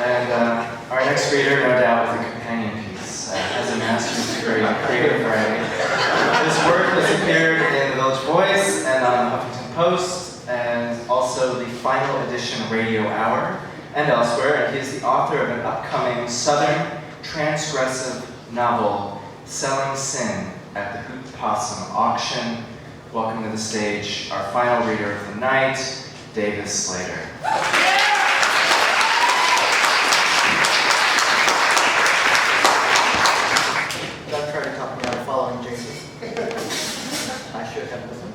And our next reader, no doubt, with a companion piece, has a master's degree in creative writing. His work has appeared in the Village Voice and on the Huffington Post, and also the Final Edition Radio Hour, and elsewhere. And he is the author of an upcoming Southern transgressive novel, Selling Sin, at the Hoot Possum Auction. Welcome to the stage our final reader of the night, Davis Slater. Don't try to talk me out of following Jason. I should have listened.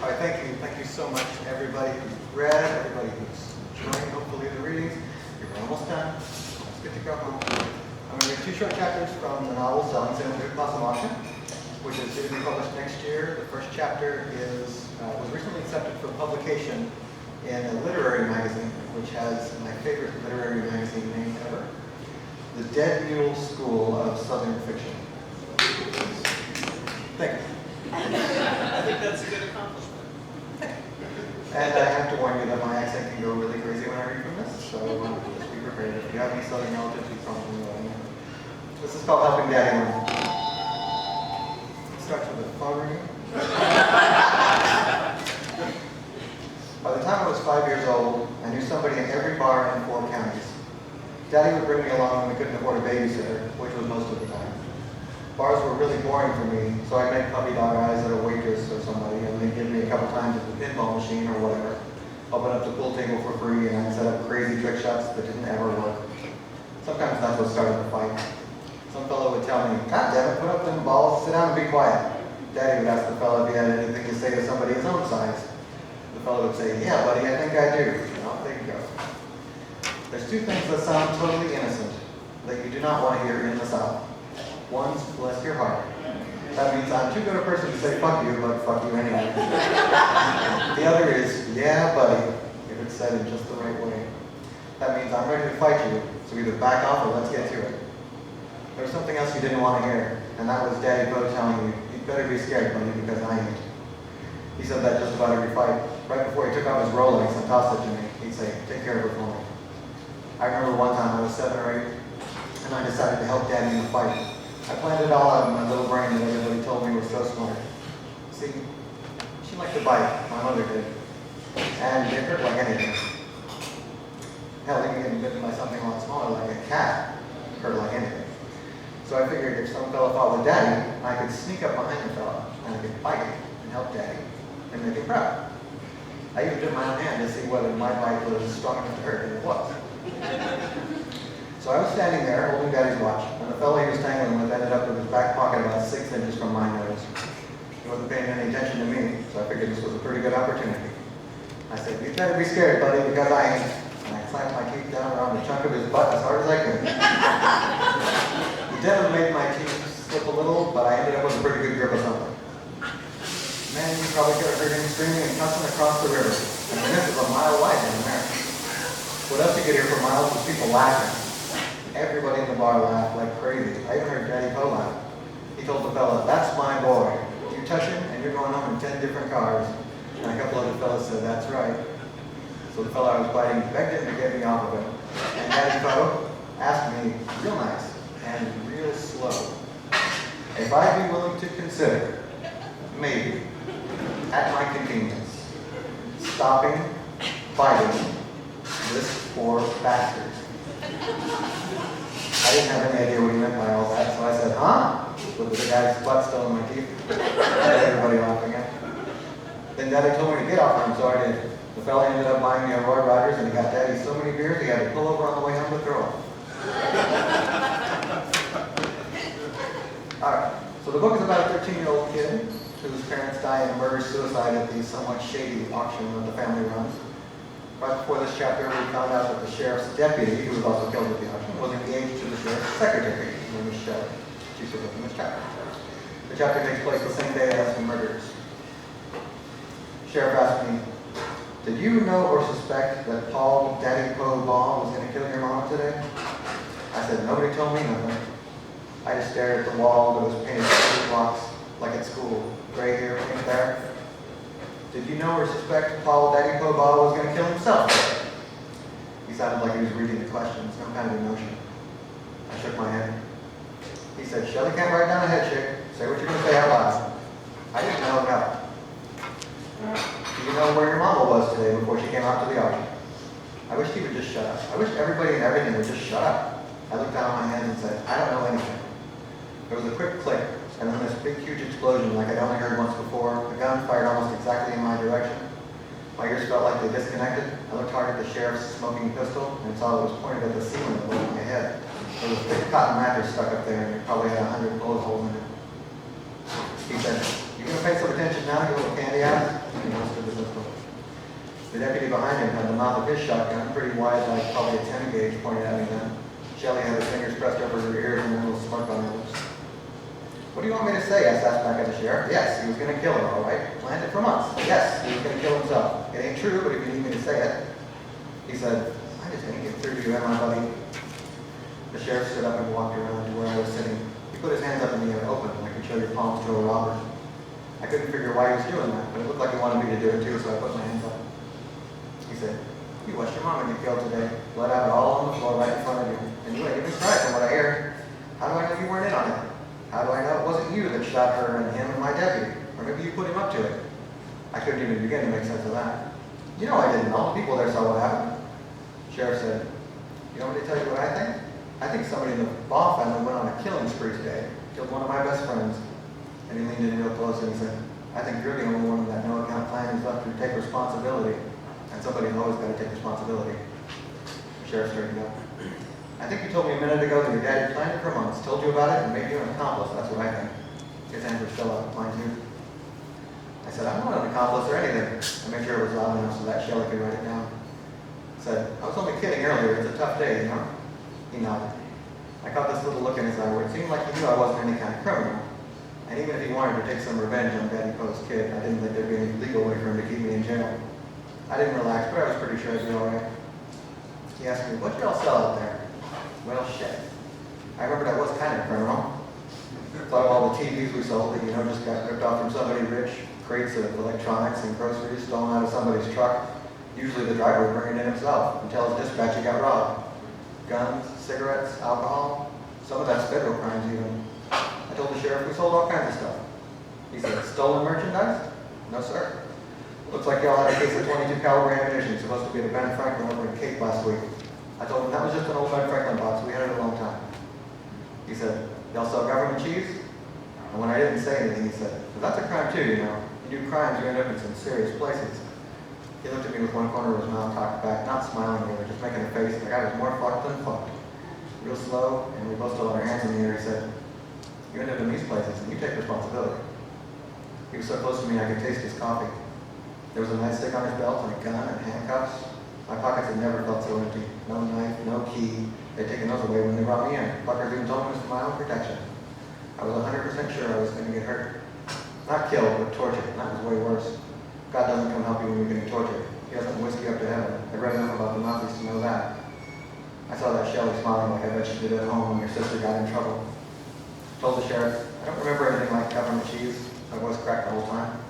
All right, thank you so much, everybody who's read, everybody who's joined, hopefully, the readings. You're almost done. Let's get to go home. I'm going to read two short chapters from the novel Selling Sin at the Hoot Possum Auction, which is due to be published next year. The first chapter was recently accepted for publication in a literary magazine, which has my favorite literary magazine name ever, the Dead Mule School of Southern Fiction. Thank you. I think that's a good accomplishment. And I have to warn you that my accent can go really crazy when I read from this, so just be prepared. If you have any Southern relatives, you probably know what I mean. This is called Helping Daddy Learn. It starts with a phone ring. By the time I was 5 years old, I knew somebody in every bar in 4 counties. Daddy would bring me along when we couldn't afford a babysitter, which was most of the time. Bars were really boring for me, so I'd make puppy dog eyes at a waitress or somebody, and they'd give me a couple times at the pinball machine or whatever. Open up the pool table for free, and I'd set up crazy trick shots that didn't ever work. Sometimes that's what started the fight. Some fellow would tell me, "God damn it, put up them balls, sit down and be quiet." Daddy would ask the fellow if he had anything to say to somebody his own size. The fellow would say, "Yeah, buddy, I think I do." And off they go. There's 2 things that sound totally innocent that you do not want to hear in the South. One's bless your heart. That means I'm too good a person to say fuck you, but fuck you anyway. The other is, yeah, buddy, if it's said in just the right way. That means I'm ready to fight you, so either back off or let's get to it. There was something else you didn't want to hear, and that was Daddy Bo telling you, "You'd better be scared, buddy, because I ain't." He said that just about every fight. Right before he took off his Rolex and tossed it to me, he'd say, "Take care of it for me." I remember one time I was 7 or 8, and I decided to help Daddy in the fight. I planned it all out in my little brain that everybody told me was so smart. See, she liked to bite, my mother did, and it hurt like anything. Hell, even getting bitten by something a lot smaller like a cat hurt like anything. So I figured if some fella fought with Daddy, I could sneak up behind the fella, and I could bite him and help Daddy, and make him proud. I even took my own hand to see whether my bite was strong enough to hurt, and it was. So I was standing there holding Daddy's watch, and the fellow he was tangling with ended up with his back pocket about 6 inches from my nose. He wasn't paying any attention to me, so I figured this was a pretty good opportunity. I said, "You better be scared, buddy, because I ain't." And I clamped my teeth down around the chunk of his butt as hard as I could. The devil made my teeth slip a little, but I ended up with a pretty good grip of something. Man, you probably could have heard him screaming and cussing across the river. And the mist was a mile wide down there. What else you could hear for miles was people laughing. Everybody in the bar laughed like crazy. I even heard Daddy Poe laugh. He told the fella, "That's my boy. You touch him and you're going home in 10 different cars." And a couple other fellas said, "That's right." So the fella I was biting begged him to get me off of him. And Daddy Poe asked me real nice and real slow if I'd be willing to consider, maybe, at my convenience, stopping biting this poor bastard. I didn't have any idea what he meant by all that, so I said, "Huh?" With the guy's butt still in my teeth. Everybody laughing at me. Then Daddy told me to get off him, so I did. The fella ended up buying me a Roy Rogers, and he got Daddy so many beers he had to pull over on the way home to throw them. Alright, so the book is about a 13-year-old kid whose parents die in a murder-suicide at the somewhat shady auction that the family runs. Right before this chapter, we found out that the sheriff's deputy, who was also killed at the auction, was engaged to the sheriff's secretary, his name is Shelley. She's the book in this chapter. The chapter takes place the same day as the murders. Sheriff asked me, "Did you know or suspect that Paul Daddy Poe Ball was going to kill your mom today?" I said, "Nobody told me nothing." I just stared at the wall that was painted with blocks, like at school. Gray here, pink there. "Did you know or suspect Paul Daddy Poe Ball was going to kill himself today?" He He sounded like he was reading the questions, no kind of emotion. I shook my head. He said, Shelly can't write down a head shake. Say what you're going to say out loud. I didn't know no. Do you know where your mama was today before she came out to the auction? I wish he would just shut up. I wish everybody and everything would just shut up. I looked down at my hands and said, I don't know anything. There was a quick click, and then this big, huge explosion like I'd only heard once before. The gun fired almost exactly in my direction. My ears felt like they disconnected. I looked hard at the sheriff's smoking pistol and saw it was pointed at the ceiling above my head. There was a thick cotton mattress stuck up there, and it probably had 100 bullet holes in it. He said, you going to pay some attention now, you little candy ass? And he holstered the pistol. The deputy behind him had the mouth of his shotgun, pretty wide, like probably a 10 gauge, pointed at me then. Shelly had her fingers pressed over her ears and a little smirk on her lips. What do you want me to say? I asked back at the sheriff. Yes, he was going to kill her, all right. Planned it for months. Yes, he was going to kill himself. It ain't true, but if you need me to say it. He said, I just ain't get through to you, am I, buddy? The sheriff stood up and walked around to where I was sitting. He put his hands up in the air, open, like you show your palms to a robber. I couldn't figure why he was doing that, but it looked like he wanted me to do it too, so I put my hands up. He said, you watched your mama get killed today. Blood out all on the floor right in front of you. And you ain't even cried from what I hear. How do I know you weren't in on it? How do I know it wasn't you that shot her and him and my deputy? Or maybe you put him up to it. I couldn't even begin to make sense of that. You know I didn't. All the people there saw what happened. The sheriff said, you want me to tell you what I think? I think somebody in the Ball family went on a killing spree today. Killed one of my best friends. And he leaned in real close and he said, I think you're the only one in that no-account plan who's left to take responsibility. And somebody's always got to take responsibility. The sheriff straightened up. I think you told me a minute ago that your dad had planned it for months, told you about it, and made you an accomplice. That's what I think. His hands were still up, mine too. I said, I'm not an accomplice or anything. I made sure it was loud enough so that Shelly could write it down. I said, I was only kidding earlier. It's a tough day, you know? He nodded. I caught this little look in his eye where it seemed like he knew I wasn't any kind of criminal. And even if he wanted to take some revenge on Daddy Poe's kid, I didn't think there'd be any legal way for him to keep me in jail. I didn't relax, but I was pretty sure I'd be all right. He asked me, what y'all sell out there? Well, shit. I remembered I was kind of criminal. Thought of all the TVs we sold that, you know, just got ripped off from somebody rich, crates of electronics and groceries stolen out of somebody's truck. Usually the driver would bring it in himself and tell his dispatch he got robbed. Guns, cigarettes, alcohol, some of that's federal crimes even. I told the sheriff we sold all kinds of stuff. He said, stolen merchandise? No, sir. Looks like y'all had a case of 22 caliber ammunition supposed to be at a Ben Franklin over in Cape last week. I told him that was just an old Ben Franklin box. We had it a long time. He said, y'all sell government cheese? And when I didn't say anything, he said, well, that's a crime too, you know. You do crimes, you end up in some serious places. He looked at me with one corner of his mouth cocked back, not smiling really, just making a face like I was more fucked than fucked. Real slow, and we both still had our hands in the air. He said, you end up in these places, and you take responsibility. He was so close to me, I could taste his coffee. There was a nightstick on his belt and a gun and handcuffs. My pockets had never felt so empty. No knife, no key. They'd taken those away when they brought me in. Fuckers even told me it was for my own protection. I was 100% sure I was going to get hurt. Not killed, but tortured. And that was way worse. God doesn't come help you when you're getting tortured. He doesn't whisk you up to heaven. I read enough about the Nazis to know that. I saw that Shelly smiling like I bet she did at home when your sister got in trouble. I told the sheriff, I don't remember anything like government cheese. I was cracked the whole time.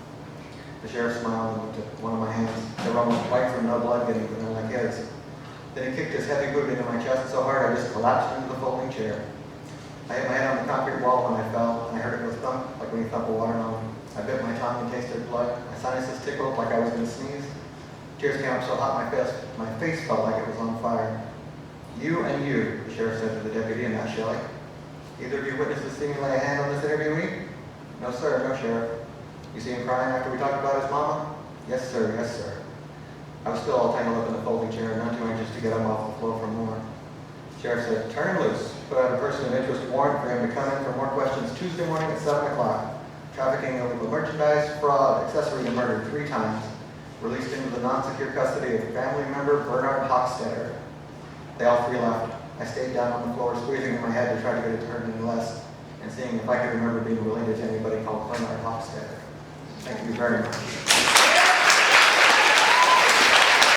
The sheriff smiled and looked at one of my hands. They were almost white from no blood getting to them like his. Then he kicked his heavy boot into my chest so hard I just collapsed into the folding chair. I hit my head on the concrete wall when I fell, and I heard it go thump, like when you thump a watermelon. I bit my tongue and tasted blood. My sinuses tickled like I was going to sneeze. Tears came up so hot my face felt like it was on fire. You and you, the sheriff said to the deputy, and not Shelly. Either of you witnesses see me lay a hand on this interviewee? No, sir, no, sheriff. You see him crying after we talked about his mama? Yes, sir, yes, sir. I was still all tangled up in the folding chair and none too anxious to get up off the floor for more. Sheriff said, turn him loose. Put out a person of interest warrant for him to come in for more questions Tuesday morning at 7 o'clock. Trafficking of illegal merchandise, fraud, accessory to murder 3 times. Released into the non-secure custody of family member Bernard Hochstetter. They all 3 left. I stayed down on the floor, squeezing in my head to try to get it to hurt any less, and seeing if I could remember being related to anybody called Bernard Hochstetter. Thank you very much.